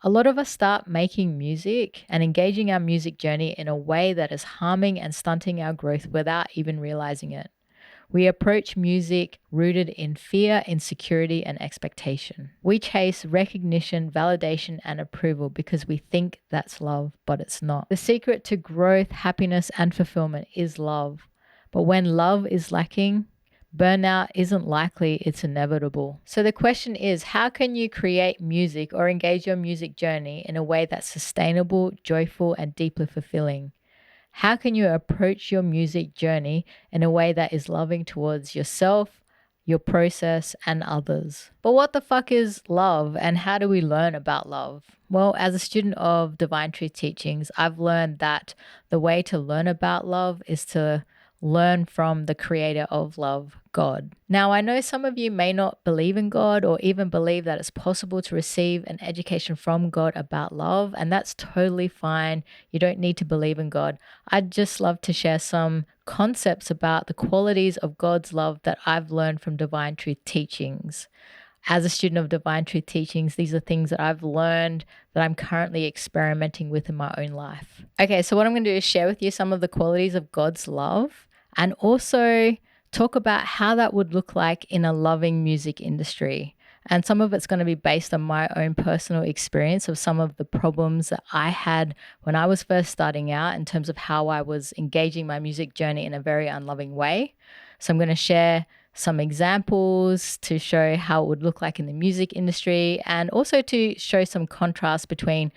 A lot of us start making music and engaging our music journey in a way that is harming and stunting our growth without even realizing it. We approach music rooted in fear, insecurity, and expectation. We chase recognition, validation, and approval because we think that's love, but it's not. The secret to growth, happiness, and fulfillment is love. But when love is lacking, burnout isn't likely, it's inevitable. So the question is, how can you create music or engage your music journey in a way that's sustainable, joyful, and deeply fulfilling? How can you approach your music journey in a way that is loving towards yourself, your process, and others? But what the fuck is love, and how do we learn about love? Well, as a student of Divine Truth Teachings, I've learned that the way to learn about love is to learn from the creator of love, God. Now, I know some of you may not believe in God or even believe that it's possible to receive an education from God about love, and that's totally fine. You don't need to believe in God. I'd just love to share some concepts about the qualities of God's love that I've learned from Divine Truth Teachings. As a student of Divine Truth Teachings, these are things that I've learned that I'm currently experimenting with in my own life. Okay, so what I'm going to do is share with you some of the qualities of God's love and also talk about how that would look like in a loving music industry. And some of it's going to be based on my own personal experience of some of the problems that I had when I was first starting out in terms of how I was engaging my music journey in a very unloving way. So I'm going to share some examples to show how it would look like in the music industry and also to show some contrast between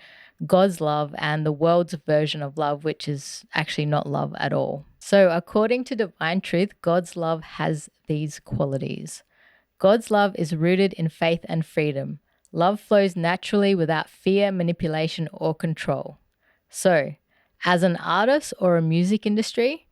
God's love and the world's version of love, which is actually not love at all. So according to Divine Truth, God's love has these qualities. God's love is rooted in faith and freedom. Love flows naturally without fear, manipulation, or control. So, as an artist or a music industry,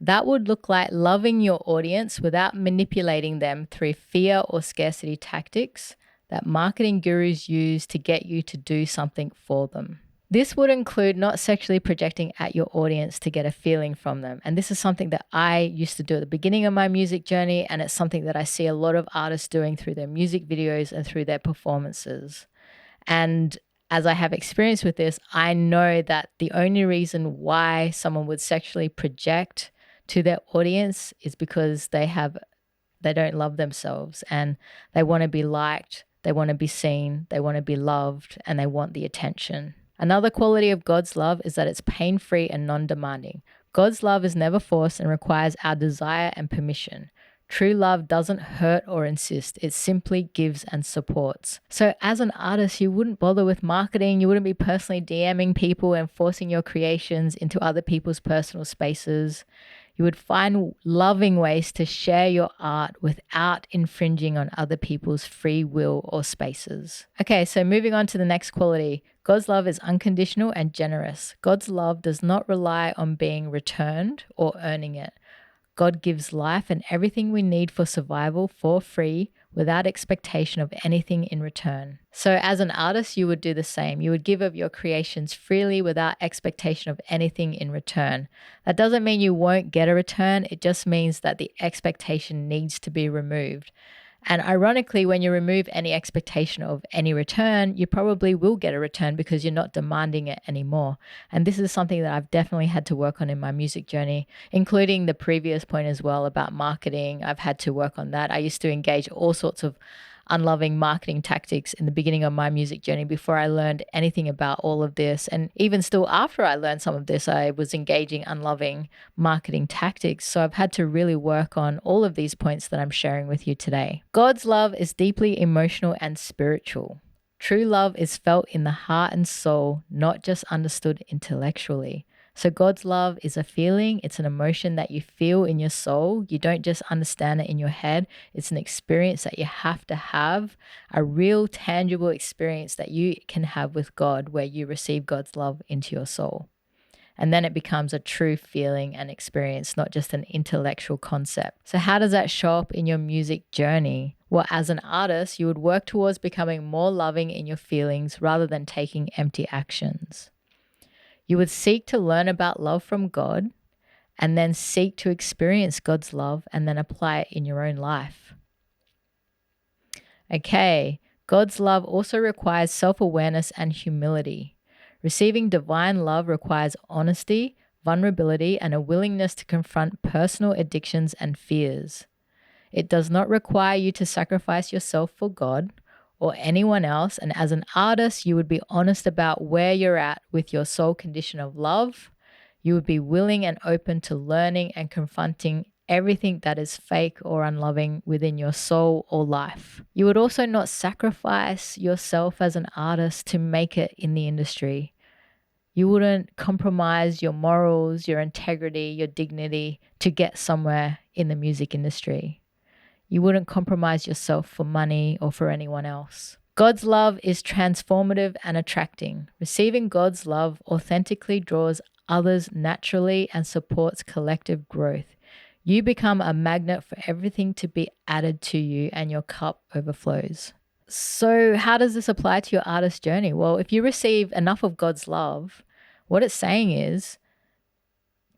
that would look like loving your audience without manipulating them through fear or scarcity tactics that marketing gurus use to get you to do something for them. This would include not sexually projecting at your audience to get a feeling from them. And this is something that I used to do at the beginning of my music journey, and it's something that I see a lot of artists doing through their music videos and through their performances. And as I have experience with this, I know that the only reason why someone would sexually project to their audience is because they don't love themselves and they want to be liked, they want to be seen, they want to be loved, and they want the attention. Another quality of God's love is that it's pain-free and non-demanding. God's love is never forced and requires our desire and permission. True love doesn't hurt or insist. It simply gives and supports. So as an artist, you wouldn't bother with marketing. You wouldn't be personally DMing people and forcing your creations into other people's personal spaces. You would find loving ways to share your art without infringing on other people's free will or spaces. Okay, so moving on to the next quality. God's love is unconditional and generous. God's love does not rely on being returned or earning it. God gives life and everything we need for survival for free without expectation of anything in return. So as an artist, you would do the same. You would give of your creations freely without expectation of anything in return. That doesn't mean you won't get a return. It just means that the expectation needs to be removed. And ironically, when you remove any expectation of any return, you probably will get a return because you're not demanding it anymore. And this is something that I've definitely had to work on in my music journey, including the previous point as well about marketing. I've had to work on that. I used to engage all sorts of unloving marketing tactics in the beginning of my music journey before I learned anything about all of this. And even still after I learned some of this, I was engaging unloving marketing tactics. So I've had to really work on all of these points that I'm sharing with you today. God's love is deeply emotional and spiritual. True love is felt in the heart and soul, not just understood intellectually. So God's love is a feeling, it's an emotion that you feel in your soul. You don't just understand it in your head. It's an experience that you have to have, a real tangible experience that you can have with God where you receive God's love into your soul. And then it becomes a true feeling and experience, not just an intellectual concept. So how does that show up in your music journey? Well, as an artist, you would work towards becoming more loving in your feelings rather than taking empty actions. You would seek to learn about love from God and then seek to experience God's love and then apply it in your own life. Okay, God's love also requires self-awareness and humility. Receiving divine love requires honesty, vulnerability, and a willingness to confront personal addictions and fears. It does not require you to sacrifice yourself for God or anyone else. And as an artist, you would be honest about where you're at with your soul condition of love. You would be willing and open to learning and confronting everything that is fake or unloving within your soul or life. You would also not sacrifice yourself as an artist to make it in the industry. You wouldn't compromise your morals, your integrity, your dignity to get somewhere in the music industry. You wouldn't compromise yourself for money or for anyone else. God's love is transformative and attracting. Receiving God's love authentically draws others naturally and supports collective growth. You become a magnet for everything to be added to you, and your cup overflows. So how does this apply to your artist journey? Well, if you receive enough of God's love, what it's saying is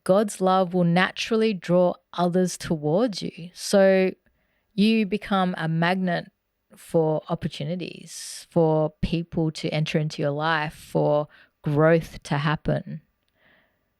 God's love will naturally draw others towards you. So you become a magnet for opportunities, for people to enter into your life, for growth to happen.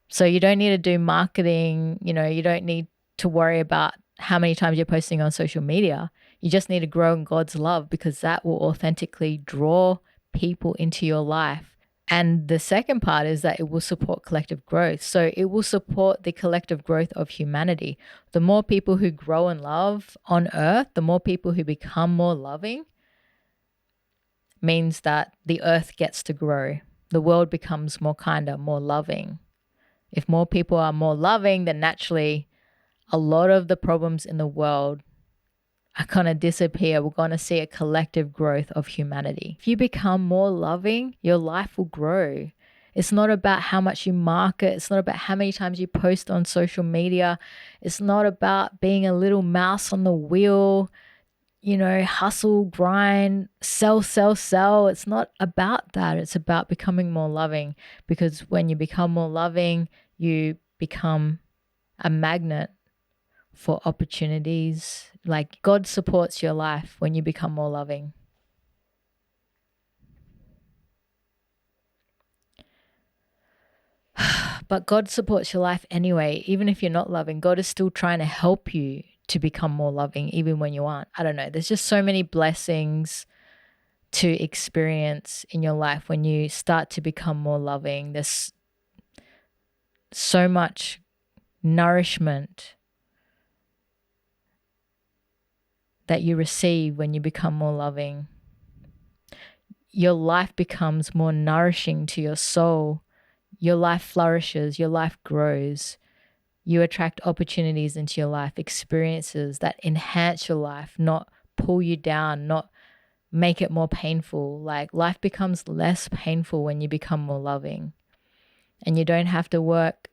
So you don't need to do marketing, you don't need to worry about how many times you're posting on social media. You just need to grow in God's love, because that will authentically draw people into your life. And the second part is that it will support collective growth. So it will support the collective growth of humanity. The more people who grow in love on earth, the more people who become more loving, means that the earth gets to grow. The world becomes more kinder, more loving. If more people are more loving, then naturally a lot of the problems in the world are going to disappear. We're going to see a collective growth of humanity. If you become more loving, your life will grow. It's not about how much you market. It's not about how many times you post on social media. It's not about being a little mouse on the wheel, hustle, grind, sell, sell, sell. It's not about that. It's about becoming more loving, because when you become more loving, you become a magnet for opportunities. Like, God supports your life when you become more loving. But God supports your life anyway. Even if you're not loving, God is still trying to help you to become more loving, even when you aren't. I don't know. There's just so many blessings to experience in your life when you start to become more loving. There's so much nourishment that you receive when you become more loving. Your life becomes more nourishing to your soul. Your life flourishes, your life grows. You attract opportunities into your life, experiences that enhance your life, not pull you down, not make it more painful. Like, life becomes less painful when you become more loving. And you don't have to work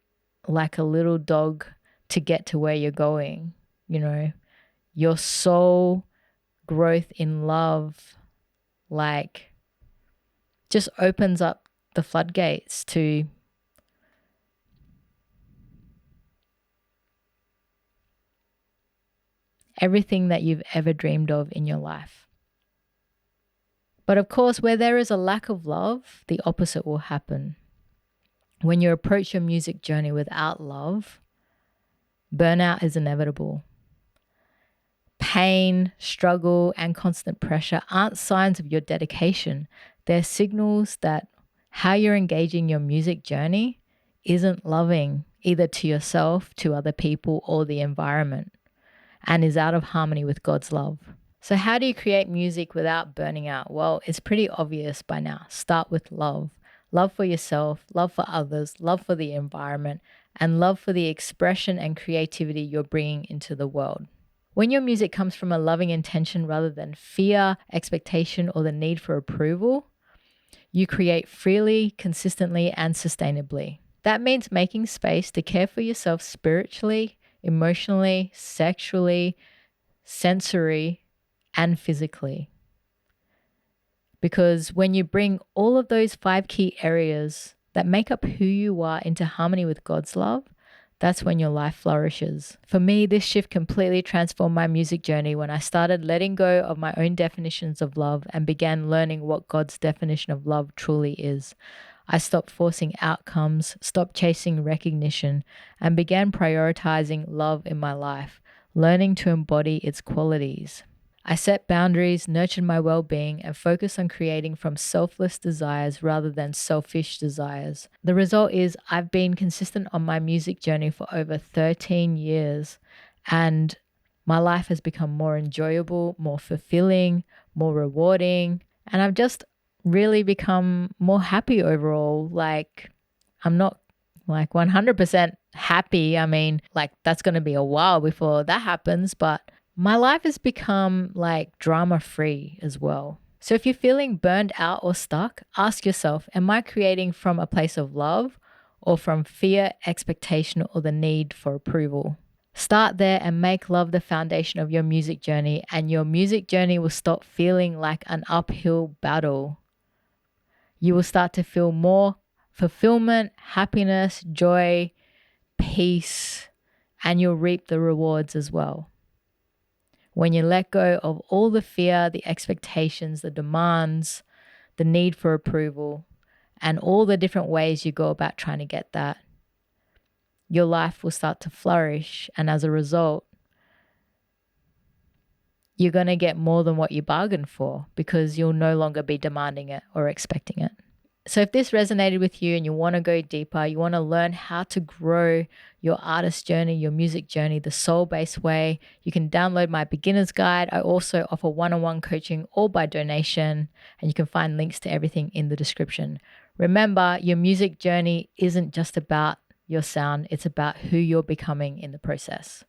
like a little dog to get to where you're going. Your soul growth in love, like, just opens up the floodgates to everything that you've ever dreamed of in your life. But of course, where there is a lack of love, the opposite will happen. When you approach your music journey without love, burnout is inevitable. Pain, struggle, and constant pressure aren't signs of your dedication. They're signals that how you're engaging your music journey isn't loving, either to yourself, to other people, or the environment, and is out of harmony with God's love. So how do you create music without burning out? Well, it's pretty obvious by now. Start with love. Love for yourself, love for others, love for the environment, and love for the expression and creativity you're bringing into the world. When your music comes from a loving intention rather than fear, expectation, or the need for approval, you create freely, consistently, and sustainably. That means making space to care for yourself spiritually, emotionally, sexually, sensory, and physically. Because when you bring all of those 5 key areas that make up who you are into harmony with God's love, that's when your life flourishes. For me, this shift completely transformed my music journey when I started letting go of my own definitions of love and began learning what God's definition of love truly is. I stopped forcing outcomes, stopped chasing recognition, and began prioritizing love in my life, learning to embody its qualities. I set boundaries, nurtured my well being, and focused on creating from selfless desires rather than selfish desires. The result is I've been consistent on my music journey for over 13 years, and my life has become more enjoyable, more fulfilling, more rewarding, and I've just really become more happy overall. Like, I'm not like 100% happy. I mean, like, that's going to be a while before that happens, but my life has become like drama free as well. So if you're feeling burned out or stuck, ask yourself, am I creating from a place of love or from fear, expectation, or the need for approval? Start there and make love the foundation of your music journey, and your music journey will stop feeling like an uphill battle. You will start to feel more fulfillment, happiness, joy, peace, and you'll reap the rewards as well. When you let go of all the fear, the expectations, the demands, the need for approval, and all the different ways you go about trying to get that, your life will start to flourish. And as a result, you're going to get more than what you bargained for because you'll no longer be demanding it or expecting it. So if this resonated with you and you want to go deeper, you want to learn how to grow your artist journey, your music journey, the soul-based way, you can download my beginner's guide. I also offer one-on-one coaching, all by donation, and you can find links to everything in the description. Remember, your music journey isn't just about your sound, it's about who you're becoming in the process.